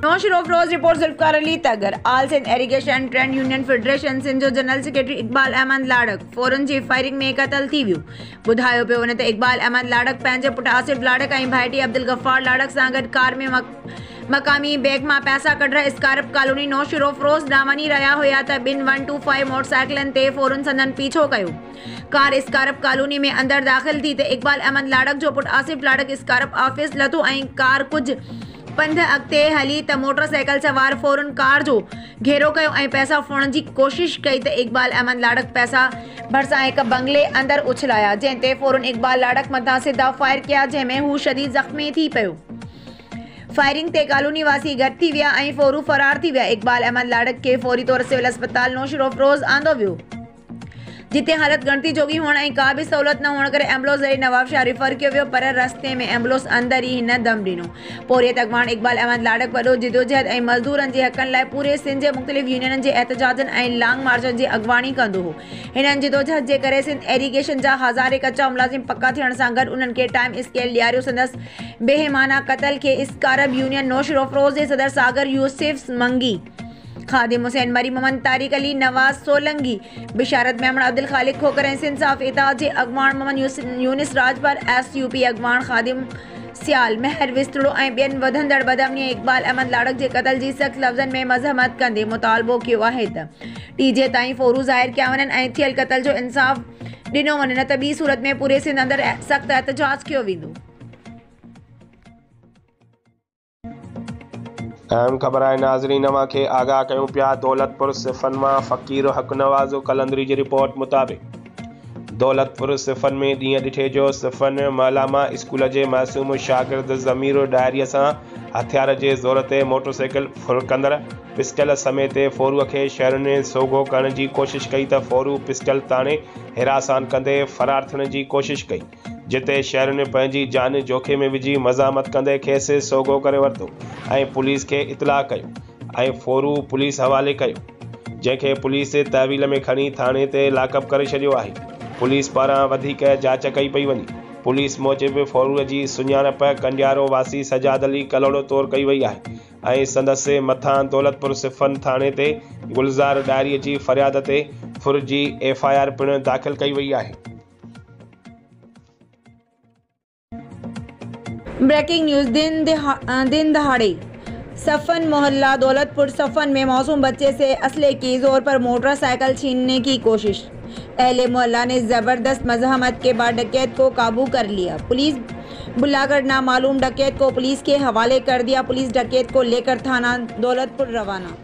नौशर अफरोज report Zulfiqar Ali Tagar all Sindh irrigation trade union federation Sindh जो general secretary Iqbal Ahmed लाड़क फौरन जी फायरिंग में क़तल थी वियो। ॿुधायो पियो वञे त इकबाल अहमद लाड़क पंहिंजे पुट आसिफ लाड़क ऐं भाइटी अब्दुल गफ्फार लाड़क सां गॾु कार में मकामी बैंक मां पैसा कढण स्कारप कॉलोनी नौशर अफरोज ॾांहुं वञी रहिया हुया त ॿिनि 125 मोटरसाइकिलनि ते फौरन संदन पीछो कयो। कार स्कारप कॉलोनी में अंदर दाख़िल थी त इकबाल अहमद लाड़क जो पुट आसिफ लाड़क स्कारप ऑफिस लथो ऐं कार कुछ पंध अॻिते हली त मोटरसाइकिल सवार फौरन कार जो घेरो कयो ऐं पैसा फोड़ण जी कोशिश कई त इकबाल अहमद लाड़क पैसा भरिसां हिक बंगले अंदर उछलाया, जंहिं ते फौरन इकबाल लाड़क मथां सिधा फायर कया, जंहिंमें हू शदीद ज़ख़्मी थी पियो। फायरिंग ते कॉलोनी वासी गॾु थी विया ऐं फौरू फरार थी विया। इकबाल अहमद लाड़क खे फौरी तौर सिविल अस्पताल नौशर अफरोज आंदो वियो, जिते हालत गणती जोगी हुअण ऐं का बि सहूलियत न हुअण करे एम्बुलेंस ज़रिए नवाबशाह रिफर कियो वियो, पर रस्ते में एम्बुलेंस अंदर ई हिन दम ॾिनो। पोरियत अॻवान इकबाल अहमद लाड़क वॾो जिदोजहद ऐं मज़दूरनि जे हक़नि लाइ पूरे सिंध जे मुख़्तलिफ़ यूनियननि जे एहतजाजनि ऐं लॉन्ग मार्चनि जी अॻवानी कंदो हो। हिननि जिदोजहद जे करे सिंध इरिगेशन जा हज़ारे कचा मुलाज़िम पक्का थियण सां गॾु उन्हनि खे टाइम स्केल ॾियारियो। संदसि बेहिमाना क़तल खे स्कारप यूनियन नौशर अफरोज जे सदर सागर यूसिफ मंगी, खादिम हुसैन मरी मोहम्मद तारिक अली नवाज सोलंगी, बिशारत मेमण अब्दुल खालिक खोकर ऐं सिंध साफ़ इताद जे अॻवान मोहम्मद यूनिस राजभर SUP अॻवान खादिम सियाल महर विस्तड़ो ऐं ॿियनि वधंदड़ बदअमनी इकबाल अहमद लाड़क जे क़तल जी सख़्त लफ़्ज़नि में मज़हमत कंदे मुतालबो कयो आहे त टीजे ताईं फौरू ज़ाहिर कया वञनि ऐं थियल क़तल जो इंसाफ़ ॾिनो वञे, न त ॿी सूरत में पूरे सिंध अंदर सख़्त एहतजाज कयो वेंदो। अहम ख़बर है नाज़रीन, नवा के आगाह कयूं पिया। दौलतपुर सिफ़न में फ़कीर हक़ नवाज़ो कलंदरी की रिपोर्ट मुताबिक़ दौलतपुर सिफ़न में ॾींहुं ॾिठे जो सिफ़न महला में स्कूल के मासूम शागिर्द ज़मीर डायरीअ सां हथियार के ज़ोर ते मोटरसाइकिल फुरकंदड़ पिस्टल समेत फौरूअ खे शहर में सोगो करण की कोशिश कई त फौरू पिस्टल ताणे हिरासान कंदे फरार थियण की कोशिश कई, जिते शहर ने पंहिंजी जान जोखे में विझी मज़ामत कंदे खेसि सोगो करे वरितो ऐं पुलिस के इतला कयो ऐं फौरू पुलिस हवाले कयो, जंहिंखे पुलिस तहवील में खणी थाने ते लाकअप करे छॾियो आहे। पुलिस पारां वधीक जांच कई पई वञे। पुलिस मूजिब फौरूअ जी सुञाणप कंडियारो वासी सजाद अली कलोड़ो तौर कई वई आहे ऐं संदसि मथां दौलतपुर सिफ़न थाने ते गुलज़ार डायरीअ जी फरियाद ते फुर जी FIR पिणु दाख़िल कई वई आहे। ब्रेकिंग न्यूज़ दिन दहाड़े सफन मोहल्ला दौलतपुर सफन में मासूम बच्चे से असले की जोर पर मोटरसाइकिल छीनने की कोशिश। अहले मोहल्ला ने जबरदस्त मज़ाहमत के बाद डकैत को काबू कर लिया। पुलिस बुलाकर नामालूम डकैत को पुलिस के हवाले कर दिया। पुलिस डकैत को लेकर थाना दौलतपुर रवाना।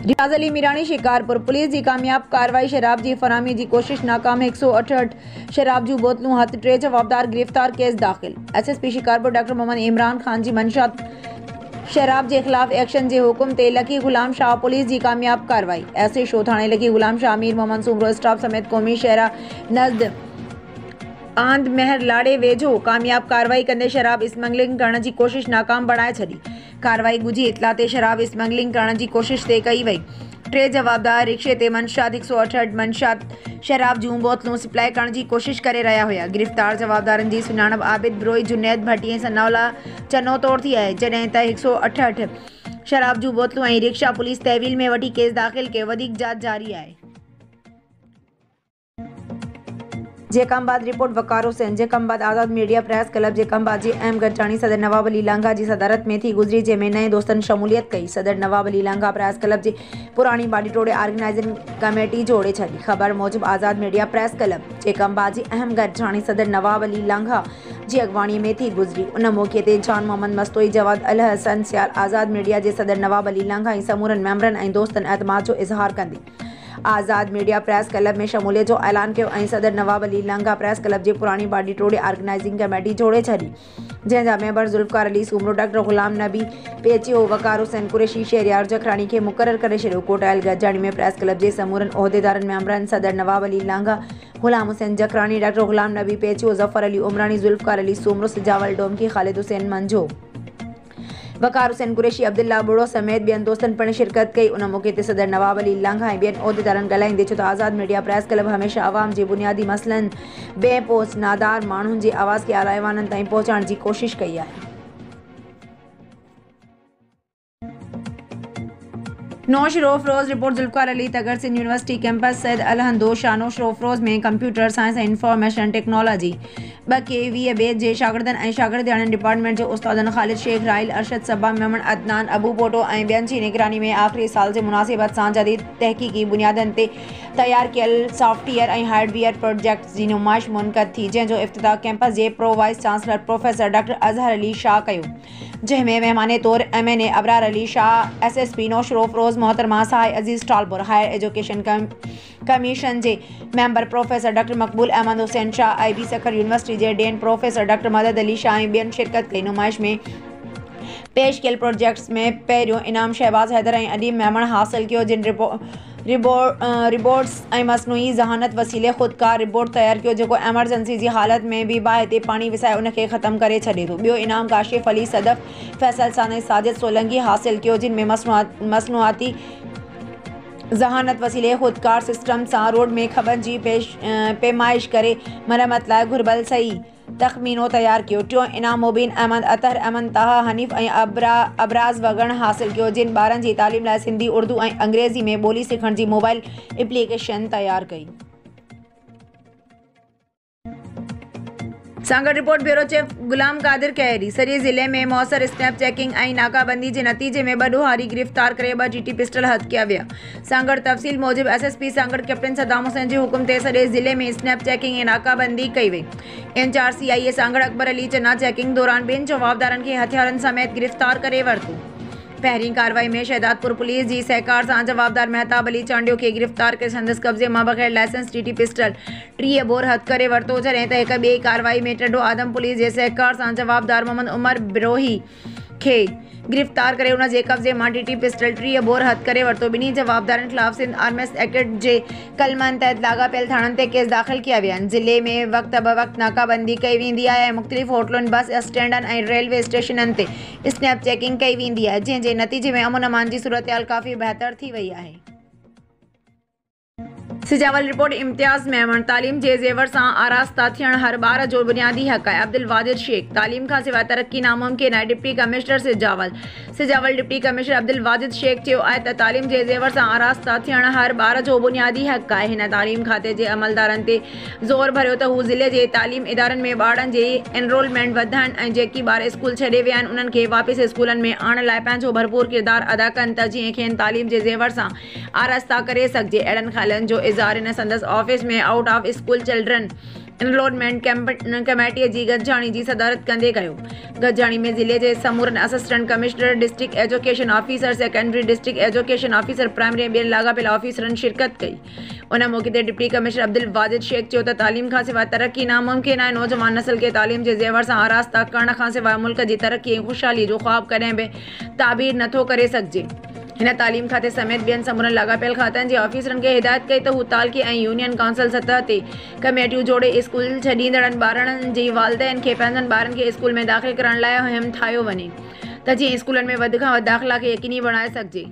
रियाज अली मीरानी शिकारपुर पुलिस की कामयाब कार्रवाई। शराब की फरामी की कोशिश नाकाम। 168 शराब जूं बोतलूं हथ। 3 जवाबदार गिरफ्तार। केस दाखिल। SSP शिकारपुर डॉक्टर मोहम्मद इमरान खान की मंशा शराब के खिलाफ एक्शन के हुक्म ते लकी गुलाम शाह पुलिस की कामयाब कार्रवाई। ऐसे शो थाने लकी गुलाम शाह अमीर मोहम्मद सुमरो स्टाफ समेत कौमी शहरा नज़द आंद महर लाड़े वेझो कामयाब कार्रवाई कंदे शराब स्मगलिंग करण की कोशिश नाकाम बणाए छॾी। कार्रवाई गुझी इतला ते शराब स्मगलिंग करण की कोशिश ते कई वई। 3 जवाबदार रिक्शे ते मंशात 168 मंशात शराब जूं बोतलूं सप्लाई करण की कोशिश करे रहिया हुआ। गिरफ्तार जवाबदारनि की सुञाणप आबिद ब्रोई जुनैद भट्टी ऐं सनाउल्ला चनो तौर थी आहे, जॾहिं त 168 शराब जूं बोतलूं ऐं रिक्शा पुलिस तहवील में वठी केस दाखिल कयो। वधीक जांच जारी आहे। जेकमबाद रिपोर्ट वकार हुसैन। जेकमबाद आज़ाद मीडिया प्रेस क्लब जेकमबाद जी अहम गॾिजाणी सदर नवाब अली लांघा की सदारत में थी गुजरी, जंहिंमें नए दोस्तनि शमूलियत कई। सदर नवाब अली लांघा प्रेस क्लब जी पुरानी बाडी टोड़े ऑर्गेनाइजिंग कमेटी जोड़े छॾी। ख़बर मूजिब आज़ाद मीडिया प्रेस क्लब जेकमबाद जी अहम गॾिजाणी सदर नवाब अली लांघा जी अॻवानी में थी गुजरी। उन मौक़े ते जान मोहम्मद मस्तोई जवाद अल हसन सियाल आज़ाद मीडिया जे सदर नवाब अली लांघा ऐं समूरनि मेंबरनि ऐं दोस्तनि एतमाद जो इज़हार कंदे आज़ाद मीडिया प्रेस क्लब में शमूलियत जो ऐलान किया ऐं सदर नवाब अली लांघा प्रेस क्लब जी पुरानी बाडी टोड़े ऑर्गेनाइजिंग कमेटी जोड़े छॾी, जंहिंजा member Zulfikar Ali Soomro doctor Ghulam Nabi PHO वकार हुसैन कुरैशी शहरियार जखरानी खे मुक़रर करे छॾियो। कोटायल गॾिजाणी में प्रेस क्लब जे समूरनि उहिदेदारनि मेंबरनि सदर नवाब अली लांघा गुलाम हुसैन जखरानी डॉक्टर गुलाम नबी PHO ज़फ़र अली उमरानी जुल्फकार अली सूमरो सिजावल डोमकी ख़ालिद हुसैन मंझो वकार हुसैन कुरैशी अब्दुल्ला बुड़ो समेत ॿियनि दोस्तनि पिणु शिरकत कई। उन मौक़े ते सदर नवाब अली लांघा ऐं ॿियनि उहिदेदारनि ॻाल्हाईंदे चयो त आज़ाद मीडिया प्रेस क्लब हमेशह आवाम जे बुनियादी मसइलनि बेपहुच नादार माण्हुनि जे आवाज़ खे आला ऐवाननि ताईं पहुचाइण जी कोशिश कई आहे। नौश रोफरोज़ report Zulfiqar Ali Tagar Sindh university campus सैद अलहंदोशा नौश रोफरोज़ में कंप्यूटर साइंस ऐं इंफॉर्मेशन टेक्नोलॉजी 2K20 बैच जे शागिर्दनि ऐं शागिर्दियाणनि डिपार्टमेंट जे उस्तादनि ख़ालिद शेख राहिल अरशद सबा मेमन अदनान अबू पोटो ऐं ॿियनि जी निगरानी में आख़िरी साल जे मुनासिबत सां जदीद तहक़ीक़ी बुनियादनि ते तैयार कयल सॉफ्टवेयर ऐं हार्डवेयर प्रोजेक्ट्स जी नुमाइश मुनक़द थी जंहिंजो इफ़्तिताह कैंपस जे pro vice chancellor professor doctor Azhar Ali Shah कयो जंहिंमें महिमाने तौर MNA अबरार अली शाह SSP नौश रोफरोज़ मोहतरमा साहिब Aziz Talpur higher education commission जे member professor doctor Maqbool Ahmed Hussain Shah IB Sukkur university जे dean professor doctor Madad Ali Shah ऐं ॿियनि शिरकत कई नुमाइश में पेश कयल प्रोजेक्ट्स में पहिरियों इनाम शहबाज हैदर ऐं अदीम मेमण हासिल कयो जिन रिबोट्स ऐं मसनूई ज़हानत वसीले ख़ुदकार रिबोट तैयार कयो जेको एमरजेंसी जी हालत में भी बाहि ते पाणी विसाए उनखे ख़त्म करे छॾे थो। ॿियो इनाम काशिफ अली सदफ़ फैसल सानी साजिद सोलंकी हासिल कयो जिन में मसनूआती ज़हानत वसीले ख़ुदकार सिस्टम सां रोड में ख़बरनि जी पैमाइश करे मरम्मत लाइ घुर्बल सही तख़मीनो तैयार कयो। टियों इनाम मुबीन अहमद अतहर अमन ताहा हनीफ़ ऐं अबराज़ वगण हासिल कयो जिन ॿारनि जी तालीम लाइ सिंधी उर्दू ऐं अंग्रेज़ी में ॿोली सिखण जी मोबाइल एप्लीकेशन तैयार कई। Sanghar report bureau chief Ghulam Qadir कैरी सॼे ज़िले में मौसर स्नैप चेकिंग ऐं नाकाबंदी जे नतीजे में 2 ॾोहारी गिरफ़्तार करे 2 GT पिस्टल हथ कया विया। सांगड़ तफ़सील मूजिब SSP सांगड़ कैप्टन सदाम हुसैन जे हुकुम ते सॼे ज़िले में स्नैप चेकिंग ऐं नाकाबंदी कई वई। इंचार्ज CIA सांगड़ अकबर अली चन्ना चेकिंग दौरान 2 जवाबदारनि खे हथियारनि समेत गिरफ़्तार करे वरितो। पहिरीं कार्रवाई में शहदादपुर पुलिस जी सहकार सां जवाबदार महताब अली चांडियो खे गिरफ़्तार करे संदसि कब्ज़े मां बग़ैर लाइसेंस TT पिस्टल 30 बोर हथ करे वरितो जॾहिं त हिक ॿिए कार्रवाई में टडो आदम पुलिस जे सहकार सां जवाबदार मोहम्मद उमर बिरोही खे गिरफ़्तार करे उन जे कब्ज़े मां TT पिस्टल 30 बोर हथ करे वरितो। ॿिन्ही जवाबदारनि ख़िलाफ़ सिंध आर्म्स एक्ट जे कलमनि तहत लाॻापियल थाणनि ते केस दाख़िल कया विया आहिनि। ज़िले में वक़्त ब वक़्त नाकाबंदी कई वेंदी आहे ऐं मुख़्तलिफ़ होटलुनि बस स्टैंडनि ऐं रेलवे स्टेशननि ते स्नैप चेकिंग कई वेंदी आहे जंहिं जे नतीजे में अमन अमान जी सूरतहाल काफ़ी बहितर थी वई आहे। सिजावल रिपोर्ट इम्तियाज़ मेमन तालीम जे ज़ेवर सां आरास्ता थियण हर ॿार जो बुनियादी हक़ आहे। अब्दुल वाजिद शेख तालीम खां सवाइ तरक्की नामुमकिन आहे। Deputy commissioner Sujawal deputy commissioner Abdul Wajid Sheikh चयो आहे त तालीम जे ज़ेवर सां आरास्ता थियण हर ॿार जो बुनियादी हक़ आहे। हिन तालीम खाते जे अमलदारनि ते ज़ोर भरियो त हू ज़िले जे तालीम इदारनि में ॿारनि जे एनरोलमेंट वधाइनि ऐं जेकी ॿार स्कूल छॾे विया आहिनि उन्हनि खे वापसि स्कूलनि में आणण लाइ पंहिंजो भरपूर किरदारु अदा कनि त जीअं खेनि तालीम जे ज़ेवर सां आरास्ता करे सघिजे। अहिड़नि ख़्यालनि जो इज़हार इन संदसि ऑफिस में out of school children enrollment कमेटीअ जी गॾिजाणी जी सदारत कंदे कयो। गॾिजाणी में ज़िले जे समूरनि assistant commissioner district education officer secondary district education officer primary ऐं ॿियनि लाॻापियल ऑफिसरनि शिरकत कई। उन मौक़े ते डिप्टी कमिश्नर अब्दुल वाजिद शेख चयो त तालीम खां सवाइ तरक्की नामुमकिन आहे। नौजवान नस्ल खे तालीम जे ज़ेवर सां आरास्ता करण खां सवाइ मुल्क जी तरक्की ऐं ख़ुशहाली जो ख़्वाब कॾहिं बि ताबीर नथो करे सघिजे। हिन तालीम खाते समेत ॿियनि समूरनि लाॻापियल खातनि जे ऑफिसरनि खे हिदायत कई त हू तालकी ऐं यूनियन काउंसिल सतह ते कमेटियूं जोड़े स्कूल छॾींदड़नि ॿारनि जी वालिदैन खे पंहिंजनि ॿारनि खे स्कूल में दाख़िल करण लाइ हिमथायो वञे त जीअं स्कूलनि में वधि खां वधि दाख़िला खे यकीनी बणाए सघिजे।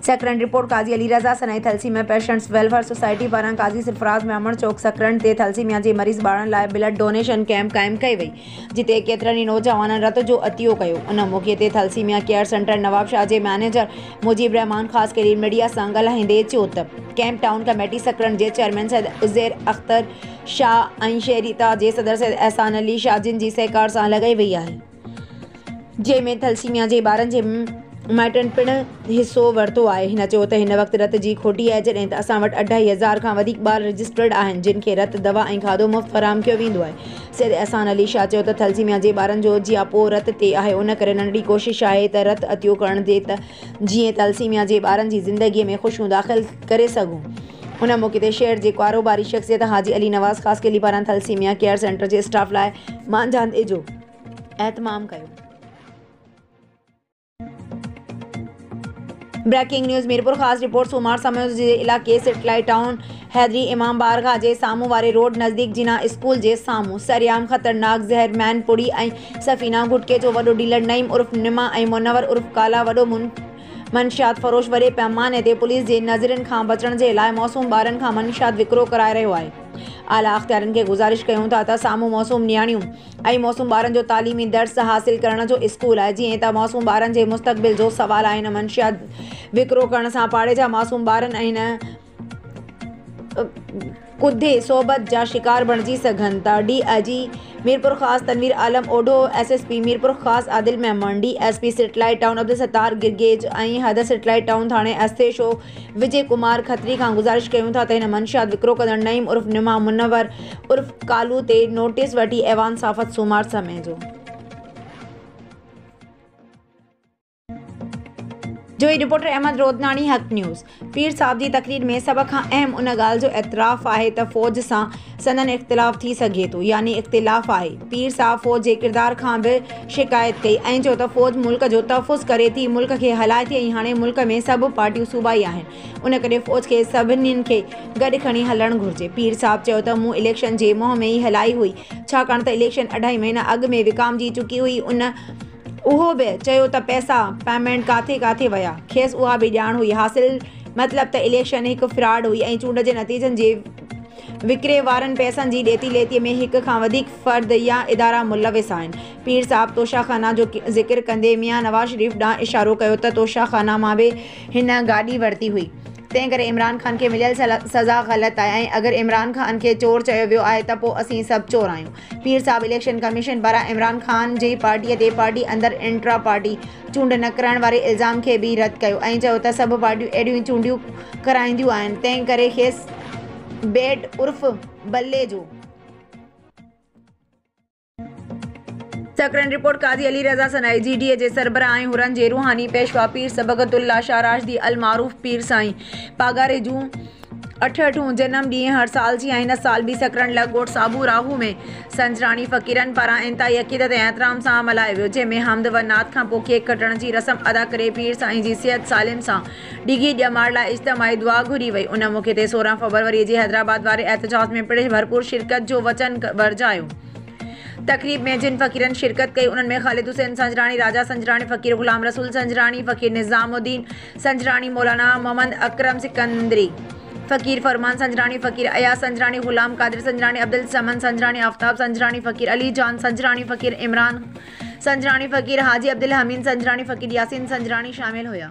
सकरन रिपोर्ट काज़ी अली रज़ा सनाई थैलेसीमिया पेशेंट्स वेलफेयर सोसाइटी पारां काज़ी सरफराज़ मेमण चौक सकरन ते थैलेसीमिया जे मरीज़ ॿारनि लाइ ब्लड डोनेशन कैंप क़ाइमु कई वई जिते केतिरनि ई नौजवाननि रत जो अतियो कयो। उन मौक़े ते थैलेसीमिया केयर सेंटर नवाबशाह जे मैनेजर मुजीब रहमान ख़ासि करे मीडिया सां ॻाल्हाईंदे चयो त कैंप टाउन कमेटी सकरन जे चेयरमैन सैद उज़ैर अख्तर शाह ऐं शहरीता जे सदर सैद एहसान अली शाह जिन जी सहकार सां लॻाई वई आहे जंहिंमें थैलेसीमिया जे ॿारनि जे माइटनि पिणु हिसो वरितो आहे। हिन चयो त हिन वक़्तु रत जी खोटी आहे जॾहिं त असां वटि 2500 खां वधीक ॿार रजिस्टर्ड आहिनि जिन खे रत दवा ऐं खाधो मुफ़्त फ़राहम कयो वेंदो आहे। सैद एहसान अली शाह चयो त थैलेसीमिया जे ॿारनि जो जियापो रत ते आहे उन करे नंढड़ी कोशिशि आहे त रत अतियो करण जे त जीअं थैलेसीमिया जे ॿारनि जी ज़िंदगीअ में ख़ुशियूं दाख़िल करे सघूं। उन मौक़े ते शहर जे कारोबारी शख़्सियत हाजी अली नवाज़ ख़ासि केली पारां थैलेसीमिया केयर सेंटर जे स्टाफ लाइ मानजांदे जो एहतमाम कयो। ब्रेकिंग न्यूज़ मीरपुर ख़ासि रिपोर्ट सूमार समय जे इलाइक़े सेटेलाइट टाउन हैदरी इमाम बारगाह जे साम्हूं वारे रोड नज़दीक जिना स्कूल जे साम्हूं सरियाम ख़तरनाक ज़हरमैन पुड़ी ऐं सफ़ीना गुटके जो वॾो डीलर नईम उर्फ़ निमा ऐं मुनवर उर्फ़ काला वॾो मनशियात फ़रोश वॾे पैमाने ते पुलिस जे नज़रनि खां बचण जे लाइ मौसूम ॿारनि खां मनशियात विकिरो कराए रहियो आहे। आला अख़्तियारनि खे गुज़ारिश कयूं था त साम्हूं मौसूम नियाणियूं ऐं मौसूम ॿारनि जो तालीमी दर्स हासिल करण जो स्कूल आहे, जीअं त मौसूम ॿारनि जे मुस्तक़बिल जो सवाल आहे। हिन मंशियात विकिरो करण सां पाड़े जा मासूम ॿारनि ऐं हिन कुदे सोबत जा शिकार बणिजी सघनि था। DIG मीरपुर ख़ास तनवीर आलम ओढो, SSP Mirpur Khas Adil Memon, DSP satellite town Abdul Sattar गिरगेज ऐं हद सेटेलाइट टाउन थाणे SHO विजय कुमार खत्री खां गुज़ारिश कयूं था त हिन मंशियात विकिरो कंदड़ नईम उर्फ़ निमा मुनवर उर्फ़ कालू ते नोटिस वठी ऐवान साफ़त सूमार समय जो रिपोर्टर अहमद रोदनानी हक़ न्यूज़। पीर साहब जी तकरीर में सभ खां अहम उन ॻाल्हि जो एतिराफ़ आहे त फ़ौज सां संदन इख़्तिलाफ़ थी सघे थो, यानी इख़्तिलाफ़ आहे। पीर साहब फ़ौज जे किरदार खां बि शिकायत कई ऐं चयो त फ़ौज मुल्क जो तहफ़्फ़ुज़ करे थी, मुल्क खे हलाए थी ऐं हाणे मुल्क में सभु पार्टियूं सूबाई आहिनि। उन करे फ़ौज खे सभिनीनि खे गॾु खणी हलणु घुरिजे। पीर साहब चयो त मूं इलेक्शन जे मोह में ई हलाई हुई, छाकाणि त इलेक्शन 2.5 महीना अॻु में विकामजी चुकी हुई। उहो बि चयो त पैसा पेमेंट काथे विया, खेसि उहा बि ॼाण हुई। हासिल मतिलबु त इलेक्शन हिकु फ्रॉड हुई ऐं चूंड जे नतीजनि जे विकिरे वारनि पैसनि जी ॾेती लेतीअ में हिक खां वधीक फ़र्द या इदारा मुलविस आहिनि। पीर साहब तोशाखाना जो ज़िक्र कंदे मियां नवाज़ शरीफ़ ॾांहुं इशारो कयो त तोशाखाना मां बि हिन गाॾी वरिती हुई, तंहिं करे इमरान ख़ान खे मिलियल सज़ा ग़लति आहे ऐं अगरि इमरान ख़ान खे चोर चयो वियो आहे त पोइ असीं सभु चोर आहियूं। पीर साहब इलेक्शन कमीशन पारां इमरान ख़ान जी पार्टीअ ते पार्टी अंदरि इंट्रा पार्टी चूंड न करण वारे इल्ज़ाम खे बि रद्द कयो ऐं चयो त सभु पार्टियूं अहिड़ियूं चूंडियूं कराईंदियूं आहिनि, तंहिं करे खेसि बेड उर्फ़ बल्ले जो सकरन रिपोर्ट काज़ी अली रज़ा सनाई GDA जे सरबराह ऐं हुरनि जे रूहानी पेशवा पीर सबक़तुल्लाह शाह राशिदी अल मारूफ़ पीर साईं पागारे जूं 68 जनम ॾींहुं हर साल जी हिन साल बि सकरन लॻ ॻोठ साबू राहू में संजराणी फ़क़ीरनि पारां इंतहाई अक़ीदत ऐं एहतराम सां मल्हायो वियो, जंहिंमें हमद व नात खां पोइ केक कटण जी रस्म अदा करे पीर साईं जी सिहत सालिम सां डिघी ॼमाइण लाइ इज्तिमाही दुआ घुरी वई। उन मौक़े ते 16 फरवरी जे हैदराबाद वारे एहतजाज में पिण भरपूर शिरकत जो वचन वरजायो। तकरीब में जिन फ़क़ीरनि शिरकत कई उन्हनि में ख़ालिद हुसैन संजराणी, राजा संजराणी, फ़क़ीर ग़ुलाम रसूल संजराणी, फ़क़ीर निज़ामुद्दीन संजराणी, मौलाना मोहम्मद अकरम सिकंदरी, फ़क़ीर फरमान संजराणी, फ़क़ीर अयाज संजराणी, ग़ुलाम कादिर संजराणी, अब्दुल समन संजराणी, आफ्ताब संजराणी, फ़क़ीर अली जान संजराणी, फ़क़ीर इमरान संजराणी, फ़क़ीर हाजी अब्दुल हमीद संजराणी, फ़क़ीर यासीन संजराणी शामिल हुआ।